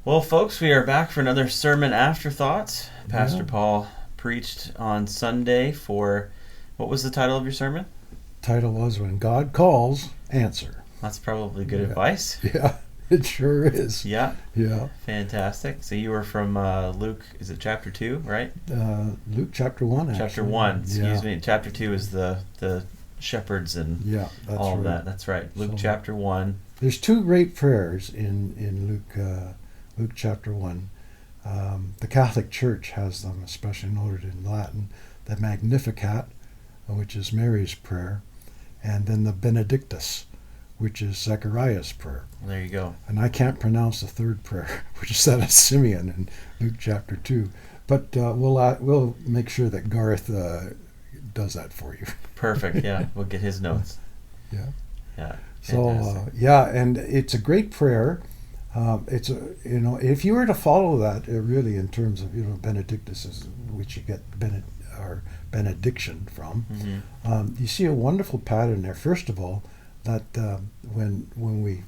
Well, folks, we are back for another sermon Afterthoughts. Pastor Yeah. Paul preached on Sunday for, what was the title of your sermon? Title was When God Calls, Answer. That's probably good Yeah. advice. Yeah, it sure is. Yeah, Yeah. fantastic. So you were from Luke, is it chapter 2, right? Luke chapter 1, actually. Chapter 1, excuse Yeah. me. Chapter 2 is the shepherds and Yeah, that's all right. of that. That's right. Luke So- chapter 1. There's two great prayers in Luke chapter 1. The Catholic Church has them, especially noted in Latin. The Magnificat, which is Mary's prayer, and then the Benedictus, which is Zechariah's prayer. There you go. And I can't pronounce the third prayer, which is that of Simeon in Luke chapter 2. But we'll make sure that Garth does that for you. Perfect. Yeah, we'll get his notes. Yeah. Yeah. So fantastic. and it's a great prayer. It's if you were to follow that really in terms of Benedictus, is which you get or benediction from, you see a wonderful pattern there. First of all, that when we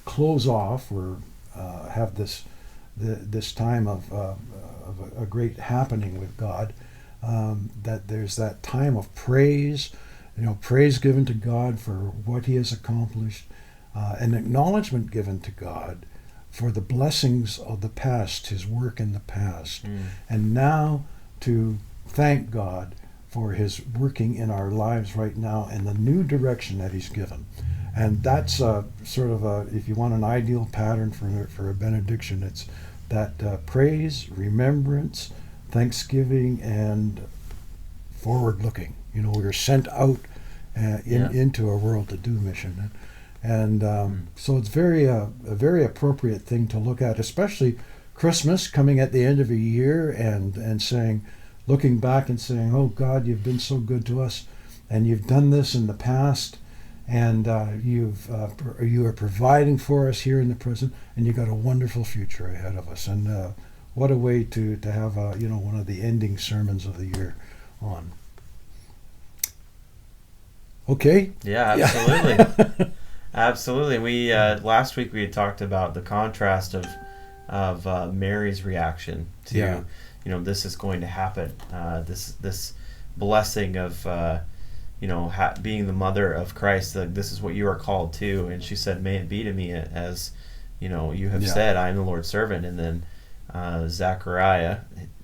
close off or have this time of a great happening with God, that there's that time of praise. Praise given to God for what He has accomplished, an acknowledgement given to God for the blessings of the past, His work in the past, and now to thank God for His working in our lives right now and the new direction that He's given. And that's sort of if you want an ideal pattern for a benediction, it's that praise, remembrance, thanksgiving, and forward looking. We're sent out into a world to do mission, and so it's a very appropriate thing to look at, especially Christmas coming at the end of a year, and looking back and saying, "Oh God, you've been so good to us, and you've done this in the past, and you are providing for us here in the present, and you've got a wonderful future ahead of us." And what a way to have one of the ending sermons of the year on. Okay. Yeah, absolutely. Absolutely. We last week we had talked about the contrast of Mary's reaction to Yeah. This is going to happen. This blessing of being the mother of Christ. This is what you are called to. And she said, "May it be to me as you have Yeah. said. I am the Lord's servant." And then Zechariah.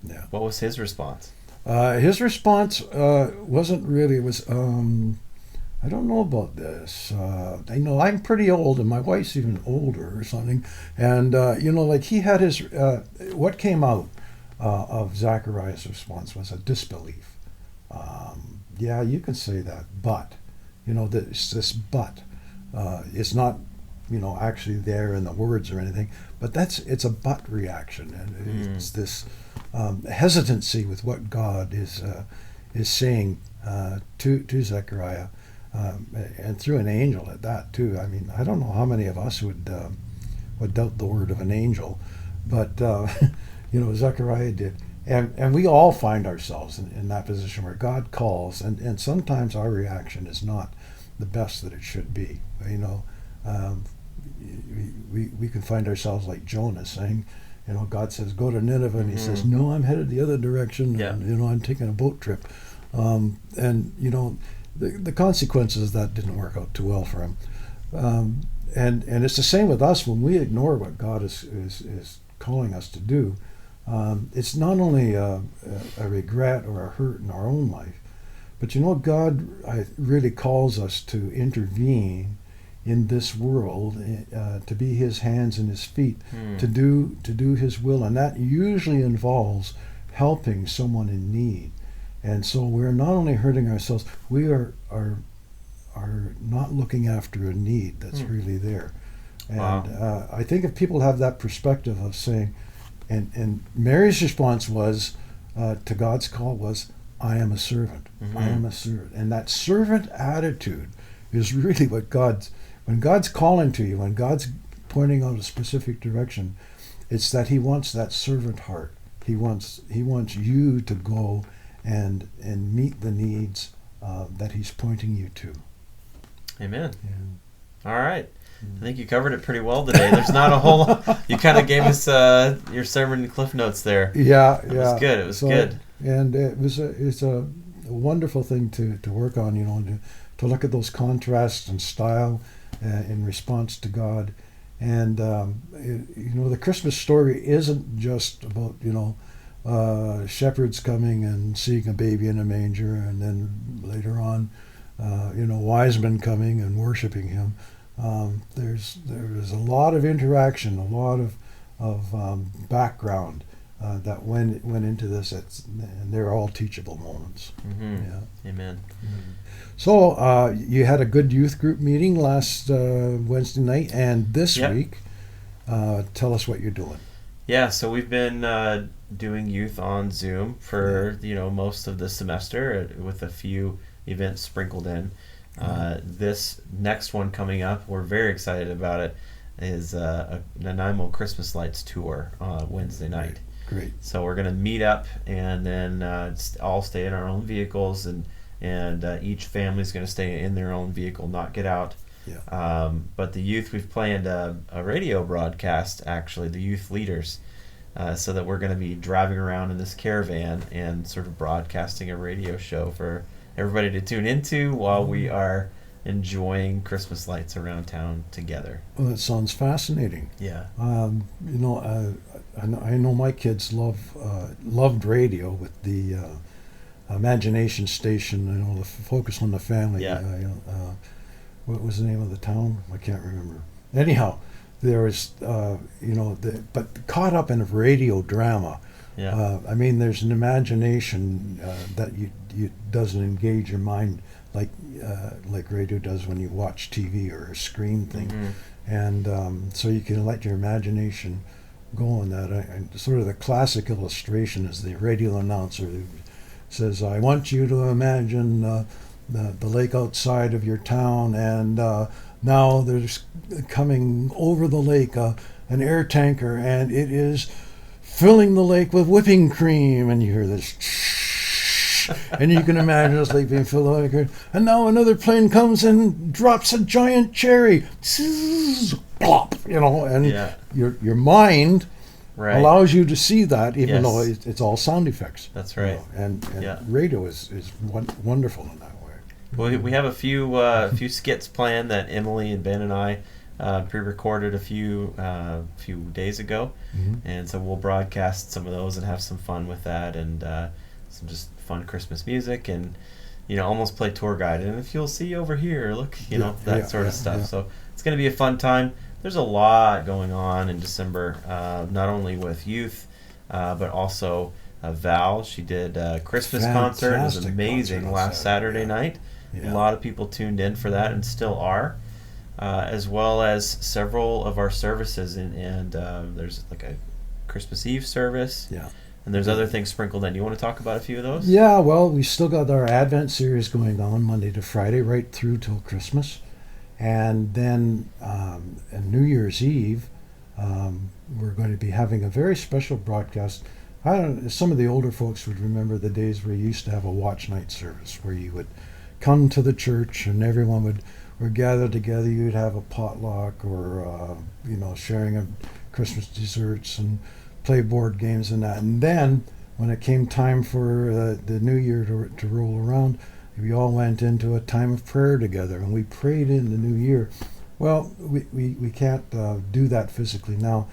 Yeah. What was his response? His response wasn't really. It was. I don't know about this. I know I'm pretty old, and my wife's even older or something. And like he had his. What came out of Zachariah's response was a disbelief. Yeah, you can say that, but this but. It's not actually there in the words or anything, but it's a but reaction, and it's this hesitancy with what God is saying to Zechariah. And through an angel at that too. I mean, I don't know how many of us would doubt the word of an angel, but Zechariah did, and we all find ourselves in that position where God calls, and sometimes our reaction is not the best that it should be. We can find ourselves like Jonah saying, God says go to Nineveh, and he says, "No, I'm headed the other direction. Yeah. And, I'm taking a boat trip," and the consequences of that didn't work out too well for him. And it's the same with us when we ignore what God is calling us to do. It's not only a regret or a hurt in our own life, but God really calls us to intervene in this world, to be His hands and His feet, to do His will, and that usually involves helping someone in need. And so we're not only hurting ourselves, we are not looking after a need that's really there. And Wow. I think if people have that perspective of saying, and Mary's response was to God's call was, "I am a servant. I am a servant." And that servant attitude is really what when God's calling to you, when God's pointing out a specific direction, it's that He wants that servant heart. He wants you to go and meet the needs that He's pointing you to. Amen. And, All right. I think you covered it pretty well today. There's not a whole lot. You kind of gave us your sermon cliff notes there. Yeah, It was good. It was good. And it's a wonderful thing to work on, to look at those contrasts in style in response to God. And, the Christmas story isn't just about, shepherds coming and seeing a baby in a manger, and then later on, wise men coming and worshiping him. There's a lot of interaction, a lot of background that went into this, and they're all teachable moments. Mm-hmm. Yeah. Amen. Mm-hmm. So you had a good youth group meeting last Wednesday night, and this week, tell us what you're doing. Yeah, so we've been doing youth on Zoom for most of the semester with a few events sprinkled in. This next one coming up, we're very excited about it, is a Nanaimo Christmas Lights tour Wednesday night. Great. So we're going to meet up and then all stay in our own vehicles, and each family's going to stay in their own vehicle, not get out. Yeah. But the youth, we've planned a radio broadcast, actually, the youth leaders, so that we're going to be driving around in this caravan and sort of broadcasting a radio show for everybody to tune into while we are enjoying Christmas lights around town together. Well, that sounds fascinating. Yeah. I know my kids loved radio with the Imagination Station, the focus on the family. Yeah. What was the name of the town? I can't remember. Anyhow, there was, but caught up in a radio drama. Yeah. There's an imagination that you doesn't engage your mind like radio does when you watch TV or a screen thing. Mm-hmm. And so you can let your imagination go on that. And sort of the classic illustration is the radio announcer who says, "I want you to imagine the lake outside of your town, and now there's coming over the lake an air tanker, and it is filling the lake with whipping cream," and you hear this and you can imagine this lake being filled with whipping cream, and now another plane comes and drops a giant cherry, plop, and your mind allows you to see that, even though it's all sound effects. That's right. And radio is wonderful in that way. Well, we have a few skits planned that Emily and Ben and I pre-recorded a few days ago, and so we'll broadcast some of those and have some fun with that, and some just fun Christmas music, and almost play tour guide. And if you'll see over here, look, that sort of stuff. Yeah. So it's going to be a fun time. There's a lot going on in December, not only with youth, but also Val. She did a Christmas concert. It was amazing last Saturday night. Yeah. A lot of people tuned in for that and still are, as well as several of our services. And there's like a Christmas Eve service. Yeah. And there's other things sprinkled in. You want to talk about a few of those? Yeah, well, we still got our Advent series going on Monday to Friday, right through till Christmas. And then on New Year's Eve, we're going to be having a very special broadcast. Some of the older folks would remember the days where you used to have a watch night service, where you would come to the church and everyone would gather together. You'd have a potluck or sharing of Christmas desserts and play board games and that. And then when it came time for the new year to roll around, we all went into a time of prayer together and we prayed in the new year. Well, we can't do that physically now,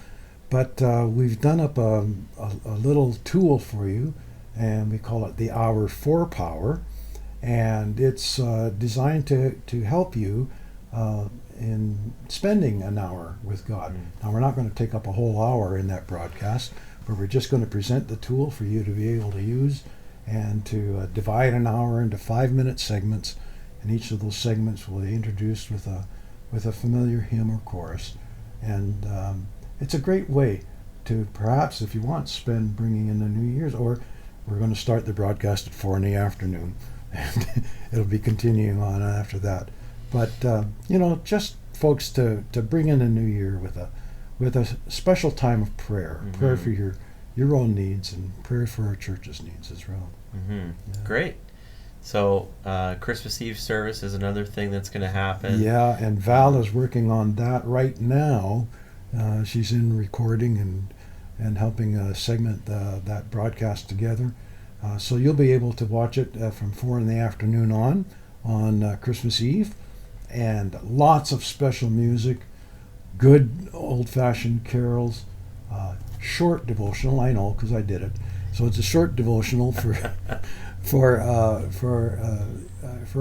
but we've done up a little tool for you, and we call it the Hour for Power, and it's designed to help you in spending an hour with God. Now, we're not going to take up a whole hour in that broadcast, but we're just going to present the tool for you to be able to use and to divide an hour into 5-minute segments, and each of those segments will be introduced with a familiar hymn or chorus. And it's a great way to perhaps, if you want, spend bringing in the New Year's, or we're going to start the broadcast at 4 p.m, and it'll be continuing on after that. But just folks to bring in the new year with a special time of prayer, prayer for your own needs and prayer for our church's needs as well. Yeah. Great. So Christmas Eve service is another thing that's going to happen. Yeah, and Val is working on that right now. She's in recording and helping segment that broadcast together. So you'll be able to watch it from 4 in the afternoon on Christmas Eve, and lots of special music, good old-fashioned carols, short devotional. I know because I did it. So it's a short devotional for for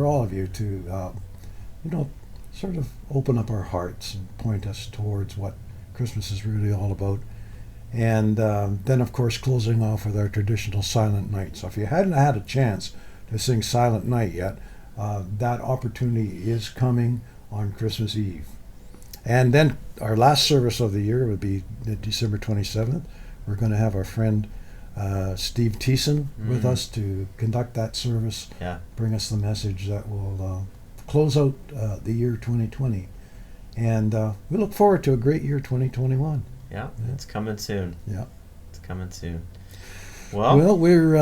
all of you to sort of open up our hearts and point us towards what Christmas is really all about. And then, of course, closing off with our traditional Silent Night. So if you hadn't had a chance to sing Silent Night yet, that opportunity is coming on Christmas Eve. And then our last service of the year would be December 27th. We're going to have our friend Steve Thiessen with us to conduct that service, bring us the message that will close out the year 2020. And we look forward to a great year 2021. Yeah, it's coming soon. Yeah. It's coming soon. Well, we're.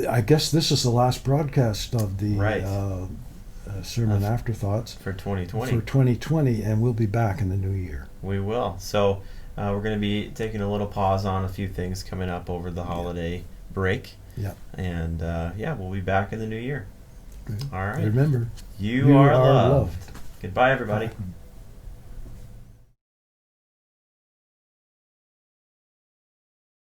I guess this is the last broadcast of the sermon Afterthoughts for 2020. For 2020, and we'll be back in the new year. We will. So we're going to be taking a little pause on a few things coming up over the holiday break. Yeah. And we'll be back in the new year. Good. All right. Remember, you are loved. Goodbye, everybody. Bye.